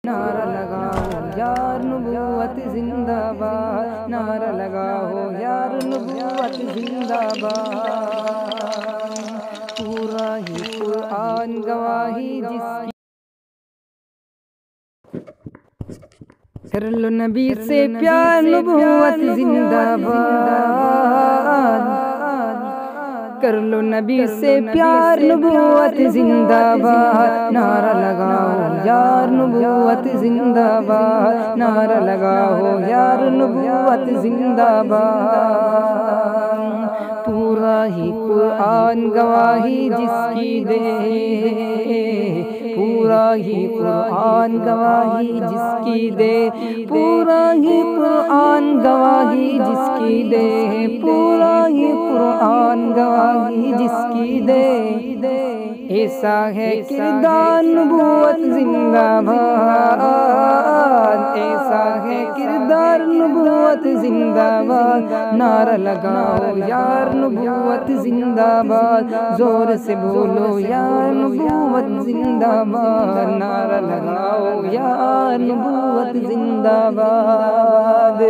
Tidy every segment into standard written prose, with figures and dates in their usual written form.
نعرہ لگاؤ یار نبوت زندہ باد، نعرہ لگاؤ یار نبوت زندہ باد۔ پورا ہی قرآن گواہی جس کی، کر لو نبی سے پیار نبوت زندہ باد، کر لو نبی سے پیار نبوت زندہ باد، نعرہ لگاؤ یار نبوت زندہ باد، نعرہ لگاؤ یار نبوت زندہ باد۔ پورا ہی قرآن گواہی جس کی دے، پورا ہی قرآن گواہی جس کی دے، پورا ہی قرآن گواہی جس کی دے، پورا ہی قرآن گواہی جس کی دے۔ ایسا ہے کردار نبوت زندہ باد، ایسا ہے کردار نبوت زندہ باد، نعرہ لگاؤ یار نبوت زندہ باد، زور سے بولو یار نبوت زندہ باد، نعرہ لگاؤ یار نبوت زندہ باد۔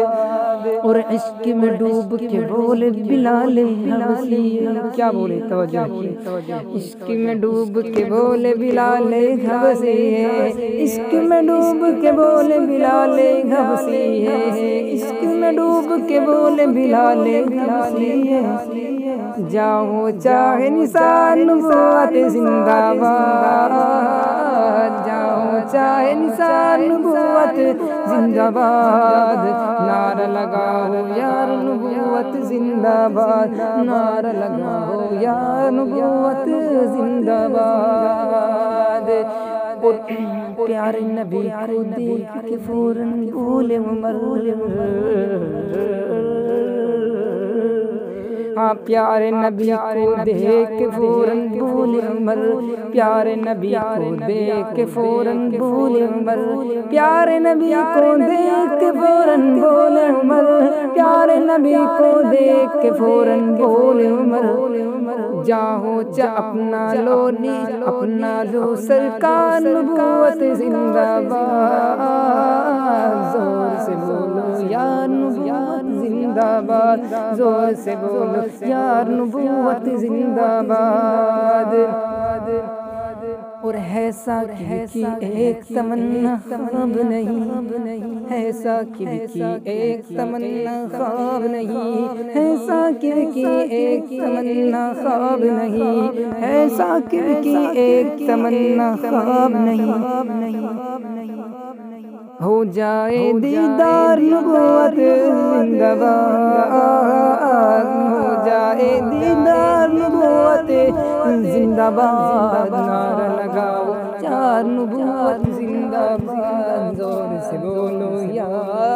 اور عشق میں ڈوب کے بولے بلال حبشی، کیا بولے توجہ کی، عشق میں ڈوب کے بولے بلال حبشی ہے، عشق میں ڈوب کے بولے بلال حبشی ہے، عشق میں ڈوب کے بولے بلال حبشی ہے۔ جاؤ چاہے نثار نبوت زندہ باد، جاؤ چاہے نثار نبوت زندہ باد، نعرہ لگاؤ یار نبوت زندہ باد، نعرہ لگاؤ یار نبوت زندہ باد۔ اور پیارے نبی کو دیکھ کے فوراً بولے عمر، ہاں پیارے نبی کو دیکھ کے فوراً بولے عمر، پیارے نبی کو دیکھ کے فوراً بولے عمر، پیارے نبی کو دیکھ کے فوراً بولے عمر، پیارے نبی کو دیکھ کے فوراً بولے عمر۔ جاؤ اپنا لو اپنا لو سرکار نبوت زندہ باد، زور سے بولو یار نبوت زندہ باد، زور سے بولو یار نبوت زندہ باد۔ اور ہے ساکب کی ایک تمنا خواب نہیں، ہے ساکب کی ایک تمنا خواب نہیں، ہے ساکب کی ایک تمنا خواب نہیں، ہے ساکب کی ایک تمنا خواب نہیں۔ ہو جائے دیدار نبوت زندہ باد، ہو جائے دیدار نبوت زندہ باد، نعرہ لگاؤ یار نبوت زندہ باد، زور سے بولو یار